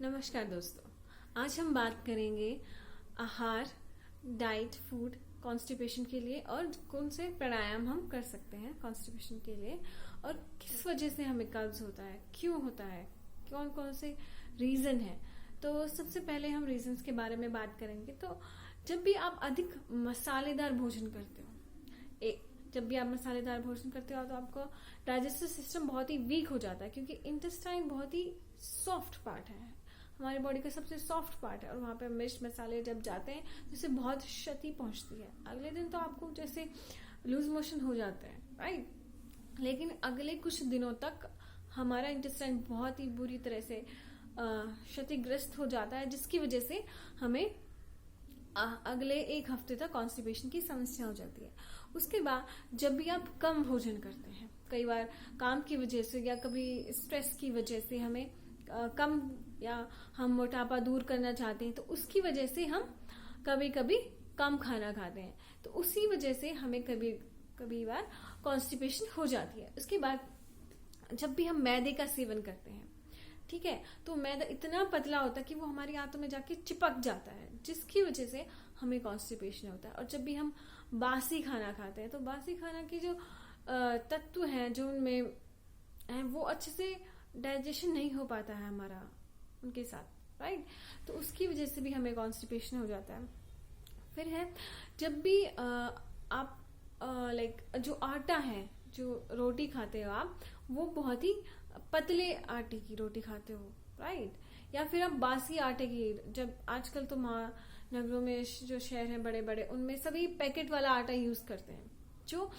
नमस्कार दोस्तों। आज हम बात करेंगे आहार, डाइट, फूड कॉन्स्टिपेशन के लिए और कौन से प्राणायाम हम कर सकते हैं कॉन्स्टिपेशन के लिए और किस वजह से हमें कब्ज होता है, क्यों होता है, कौन कौन से रीजन है। तो सबसे पहले हम रीजंस के बारे में बात करेंगे। तो जब भी आप अधिक मसालेदार भोजन करते हो, जब भी आप मसालेदार भोजन करते हो तो आपका डाइजेस्टिव सिस्टम बहुत ही वीक हो जाता है, क्योंकि इंटेस्टाइन बहुत ही सॉफ्ट पार्ट है, हमारी बॉडी का सबसे सॉफ्ट पार्ट है, और वहां पे मिर्च मसाले जब जाते हैं तो इससे बहुत क्षति पहुंचती है। अगले दिन तो आपको जैसे लूज मोशन हो जाते हैं, राइट। लेकिन अगले कुछ दिनों तक हमारा इंटेस्टाइन बहुत ही बुरी तरह से क्षतिग्रस्त हो जाता है, जिसकी वजह से हमें अगले एक हफ्ते तक कॉन्स्टिपेशन की समस्या हो जाती है। उसके बाद जब भी आप कम भोजन करते हैं, कई बार काम की वजह से या कभी स्ट्रेस की वजह से हमें कम, या हम मोटापा दूर करना चाहते हैं तो उसकी वजह से हम कभी कभी कम खाना खाते हैं, तो उसी वजह से हमें कभी बार कॉन्स्टिपेशन हो जाती है। उसके बाद जब भी हम मैदे का सेवन करते हैं, ठीक है, तो मैदा इतना पतला होता है कि वो हमारी आंतों में जाके चिपक जाता है, जिसकी वजह से हमें कॉन्स्टिपेशन होता है। और जब भी हम बासी खाना खाते हैं तो बासी खाना के जो तत्व हैं जो उनमें हैं वो अच्छे से डाइजेशन नहीं हो पाता है हमारा उनके साथ, राइट। तो उसकी वजह से भी हमें कॉन्स्टिपेशन हो जाता है। फिर है जब भी आप लाइक जो आटा है, जो रोटी खाते हो आप, वो बहुत ही पतले आटे की रोटी खाते हो, राइट। या फिर आप बासी आटे की, जब आजकल तो महानगरों में जो शहर हैं बड़े बड़े, उनमें सभी पैकेट वाला आटा यूज करते हैं, जो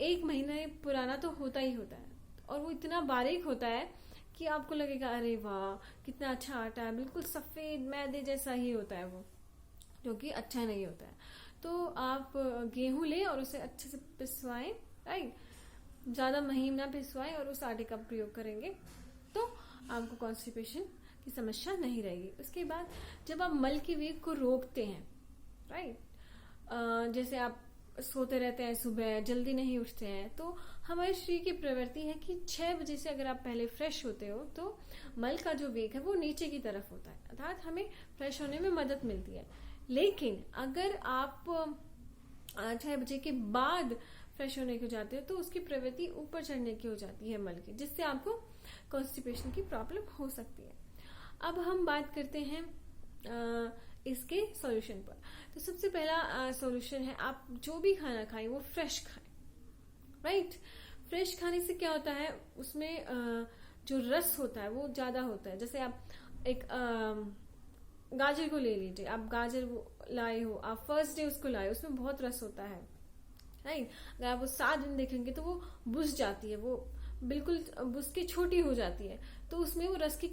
1 महीने पुराना तो होता ही होता है, और वो इतना बारीक होता है कि आपको लगेगा अरे वाह कितना अच्छा आटा है, बिल्कुल सफेद मैदे जैसा ही होता है वो, जो कि अच्छा नहीं होता है। तो आप गेहूं लें और उसे अच्छे से पिसवाएं, राइट, ज्यादा महीन ना पिसवाएं, और उस आटे का प्रयोग करेंगे तो आपको कॉन्स्टिपेशन की समस्या नहीं रहेगी। उसके बाद जब आप मल के वेग को रोकते हैं, राइट, जैसे आप सोते रहते हैं, सुबह जल्दी नहीं उठते हैं, तो हमारे शरीर की प्रवृत्ति है कि 6 बजे से अगर आप पहले फ्रेश होते हो तो मल का जो वेग है वो नीचे की तरफ होता है, अर्थात हमें फ्रेश होने में मदद मिलती है। लेकिन अगर आप 6 बजे के बाद फ्रेश होने को जाते हो तो उसकी प्रवृत्ति ऊपर चढ़ने की हो जाती है मल की, जिससे आपको कॉन्स्टिपेशन की प्रॉब्लम हो सकती है। अब हम बात करते हैं इसके सॉल्यूशन पर। तो सबसे पहला सॉल्यूशन है, आप जो भी खाना खाएं वो फ्रेश खाएं, राइट। फ्रेश खाने से क्या होता है, उसमें जो रस होता है वो ज्यादा होता है। जैसे आप एक गाजर को ले लीजिए, आप गाजर लाए हो, आप फर्स्ट डे उसको लाए, उसमें बहुत रस होता है, राइट। अगर आप वो 7 दिन देखेंगे तो वो बुझ जाती है, वो बिल्कुल बुझ के छोटी हो जाती है, तो उसमें वो रस की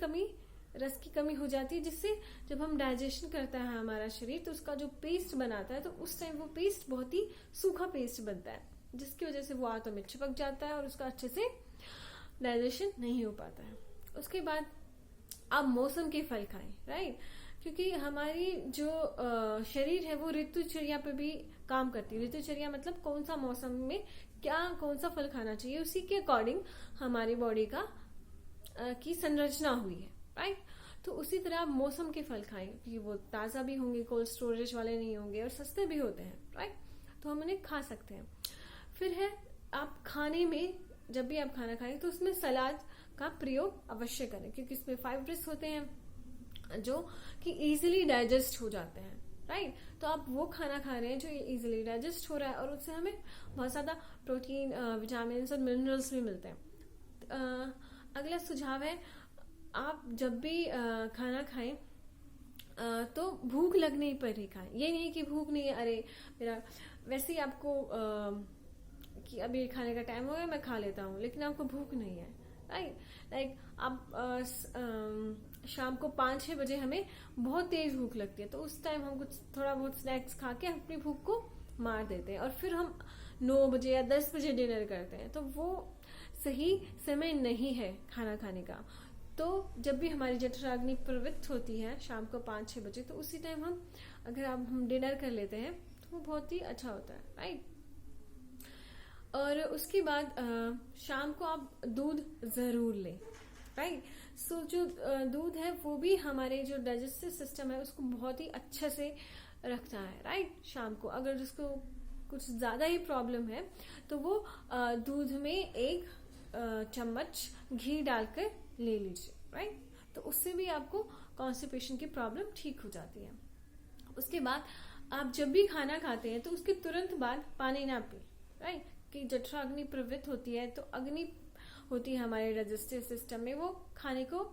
कमी हो जाती है, जिससे जब हम डाइजेशन करता है हमारा शरीर तो उसका जो पेस्ट बनाता है, तो उस टाइम वो पेस्ट बहुत ही सूखा पेस्ट बनता है, जिसकी वजह से वो आंतों में चिपक जाता है और उसका अच्छे से डाइजेशन नहीं हो पाता है। उसके बाद आप मौसम के फल खाएं, राइट, क्योंकि हमारी जो शरीर है वो ऋतुचर्या पे भी काम करती है। ऋतुचर्या मतलब कौन सा मौसम में कौन सा फल खाना चाहिए, उसी के अकॉर्डिंग हमारी बॉडी की संरचना हुई है, राइट। तो उसी तरह आप मौसम के फल खाएं, क्योंकि वो ताजा भी होंगे, कोल्ड स्टोरेज वाले नहीं होंगे, और सस्ते भी होते हैं, राइट, तो हम उन्हें खा सकते हैं। फिर है, आप खाने में जब भी आप खाना खाएं तो उसमें सलाद का प्रयोग अवश्य करें, क्योंकि इसमें फाइब्रस होते हैं जो कि इजीली डाइजेस्ट हो जाते हैं, राइट। तो आप वो खाना खा रहे हैं जो इजीली डाइजेस्ट हो रहा है, और उससे हमें बहुत ज्यादा प्रोटीन, विटामिन और मिनरल्स भी मिलते हैं। अगला सुझाव है, आप जब भी खाना खाएं तो भूख लगने पर ही खाएं। ये नहीं कि भूख नहीं है, अरे मेरा वैसे ही आपको कि अभी खाने का टाइम हो गया मैं खा लेता हूँ, लेकिन आपको भूख नहीं है, राइट। लाइक आप शाम को 5-6 बजे हमें बहुत तेज भूख लगती है, तो उस टाइम हम कुछ थोड़ा बहुत स्नैक्स खा के अपनी भूख को मार देते हैं, और फिर हम 9 बजे या 10 बजे डिनर करते हैं, तो वो सही समय नहीं है खाना खाने का। तो जब भी हमारी जठराग्नि प्रवृत्त होती है शाम को 5-6 बजे, तो उसी टाइम हम डिनर कर लेते हैं तो वो बहुत ही अच्छा होता है, राइट। और उसके बाद शाम को आप दूध जरूर लें, राइट। सो जो दूध है वो भी हमारे जो डाइजेस्टिव सिस्टम है उसको बहुत ही अच्छे से रखता है, राइट। शाम को अगर जिसको कुछ ज्यादा ही प्रॉब्लम है तो वो दूध में एक चम्मच घी डालकर ले लीजिए, राइट। तो उससे भी आपको कॉन्स्टिपेशन की प्रॉब्लम ठीक हो जाती है। उसके बाद आप जब भी खाना खाते हैं तो उसके तुरंत बाद पानी ना पिए, राइट। कि जठराग्नि प्रवृत्त होती है तो अग्नि होती है हमारे डाइजेस्टिव सिस्टम में, वो खाने को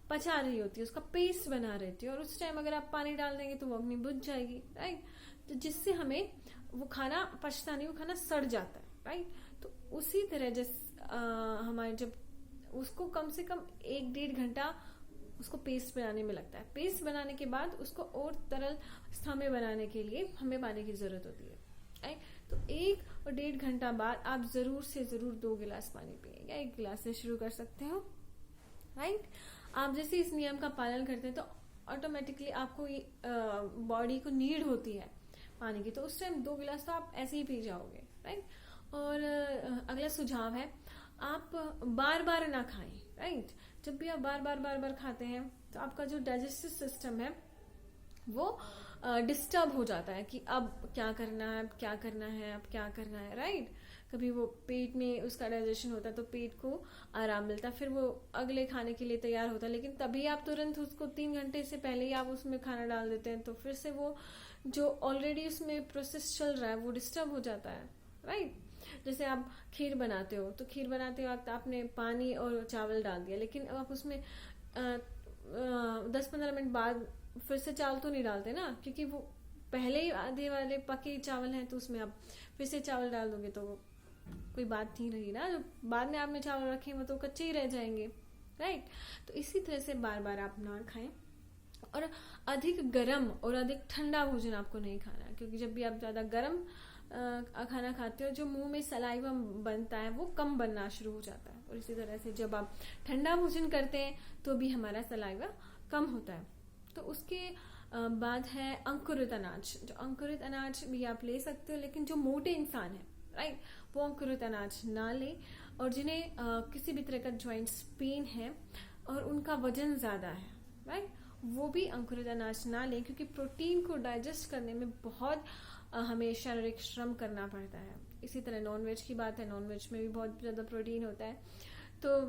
पचा रही होती है, उसका पेस्ट बना रहती है, और उस टाइम अगर आप पानी डाल देंगे तो वो अग्नि बुझ जाएगी, राइट। तो जिससे हमें वो खाना पचता नहीं, वो खाना सड़ जाता है, राइट। तो उसी तरह हमारे जब उसको कम से कम 1-1.5 घंटा उसको पेस्ट बनाने में लगता है। पेस्ट बनाने के बाद उसको और तरल अवस्था में बनाने के लिए हमें पानी की जरूरत होती है, राइट। तो 1 और 1.5 घंटा बाद आप जरूर से जरूर 2 गिलास पानी पिए, या 1 गिलास से शुरू कर सकते हो, राइट। आप जैसे इस नियम का पालन करते हैं तो ऑटोमेटिकली आपको बॉडी को नीड होती है पानी की, तो उस टाइम 2 गिलास तो आप ऐसे ही पी जाओगे, राइट। और अगला सुझाव है, आप बार बार ना खाएं, राइट। जब भी आप बार बार खाते हैं तो आपका जो डाइजेस्टिव सिस्टम है वो डिस्टर्ब हो जाता है कि अब क्या करना है, अब क्या करना है, अब क्या करना है, राइट। कभी वो पेट में उसका डाइजेशन होता है तो पेट को आराम मिलता है, फिर वो अगले खाने के लिए तैयार होता है, लेकिन तभी आप तुरंत उसको 3 घंटे से पहले ही आप उसमें खाना डाल देते हैं, तो फिर से वो जो ऑलरेडी उसमें प्रोसेस चल रहा है वो डिस्टर्ब हो जाता है, राइट। जैसे आप खीर बनाते हो तो खीर बनाते वक्त आपने पानी और चावल डाल दिया, लेकिन आप उसमें 10-15 मिनट बाद फिर से चावल तो नहीं डालते ना, क्योंकि वो पहले ही आधे वाले पके चावल हैं, तो उसमें आप फिर से चावल डाल दोगे तो कोई बात नहीं रही ना। जो बाद में आपने चावल रखे वो तो कच्चे ही रह जाएंगे, राइट। तो इसी तरह से बार बार आप ना खाएं, और अधिक गर्म और अधिक ठंडा भोजन आपको नहीं खाना, क्योंकि जब भी आप ज्यादा गर्म खाना खाते हो जो मुंह में सलाइवा बनता है वो कम बनना शुरू हो जाता है, और इसी तरह से जब आप ठंडा भोजन करते हैं तो भी हमारा सलाइवा कम होता है। तो उसके बाद है अंकुरित अनाज। जो अंकुरित अनाज भी आप ले सकते हो, लेकिन जो मोटे इंसान है, राइट, वो अंकुरित अनाज ना ले, और जिन्हें किसी भी तरह का जॉइंट्स पेन है और उनका वजन ज्यादा है, राइट, वो भी अंकुरित अनाज ना ले, क्योंकि प्रोटीन को डाइजेस्ट करने में बहुत हमें शारीरिक श्रम करना पड़ता है। इसी तरह नॉनवेज की बात है, नॉनवेज में भी बहुत ज्यादा प्रोटीन होता है, तो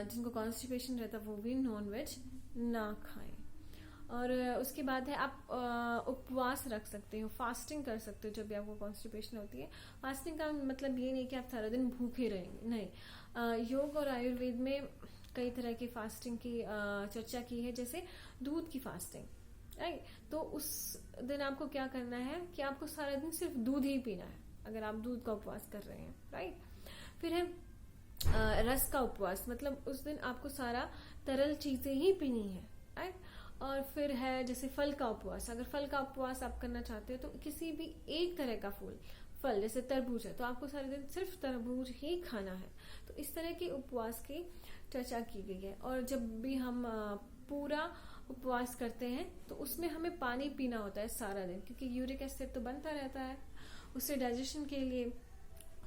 जिनको कॉन्स्टिपेशन रहता है वो भी नॉनवेज ना खाएं। और उसके बाद है आप उपवास रख सकते हो, फास्टिंग कर सकते हो जब भी आपको कॉन्स्टिपेशन होती है। फास्टिंग का मतलब ये नहीं कि आप सारा दिन भूखे रहेंगे, नहीं। योग और आयुर्वेद में कई तरह की फास्टिंग की चर्चा की है, जैसे दूध की फास्टिंग, राइट। तो उस दिन आपको क्या करना है कि आपको सारा दिन सिर्फ दूध ही पीना है, अगर आप दूध का उपवास कर रहे हैं, राइट। फिर है रस का उपवास, मतलब उस दिन आपको सारा तरल चीजें ही पीनी है, राइट। और फिर है जैसे फल का उपवास। अगर फल का उपवास आप करना चाहते हो तो किसी भी एक तरह का फल जैसे तरबूज है तो आपको सारे दिन सिर्फ तरबूज ही खाना है। तो इस तरह के उपवास की चर्चा की गई है। और जब भी हम पूरा उपवास करते हैं तो उसमें हमें पानी पीना होता है सारा दिन, क्योंकि यूरिक एसिड तो बनता रहता है, उससे डाइजेशन के लिए,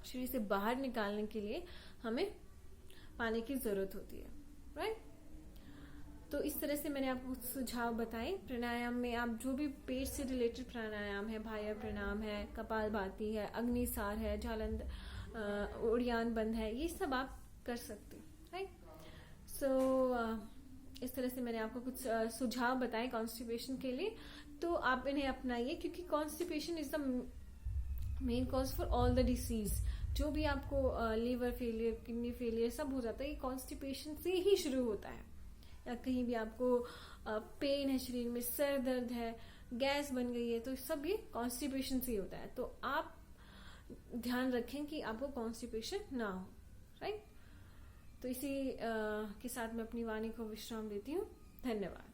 शरीर से बाहर निकालने के लिए हमें पानी की जरूरत होती है, राइट। तो इस तरह से मैंने आपको सुझाव बताए। प्राणायाम में आप जो भी पेट से रिलेटेड प्राणायाम है, भाया प्राणायाम है, कपालभाति है, अग्निसार है, जालंध उड़ियान बंद है, ये सब आप कर सकते हैं, राइट। सो इस तरह से मैंने आपको कुछ सुझाव बताए कॉन्स्टिपेशन के लिए, तो आप इन्हें अपनाइए, क्योंकि constipation is the main cause for all the disease. जो भी आपको लीवर फेलियर, किडनी फेलियर सब हो जाता है, ये कॉन्स्टिपेशन से ही शुरू होता है। या कहीं भी आपको पेन है शरीर में, सर दर्द है, गैस बन गई है, तो सब ये कॉन्स्टिपेशन से ही होता है। तो आप ध्यान रखें कि आपको कॉन्स्टिपेशन ना हो, राइट। तो इसी के साथ मैं अपनी वाणी को विश्राम देती हूँ। धन्यवाद।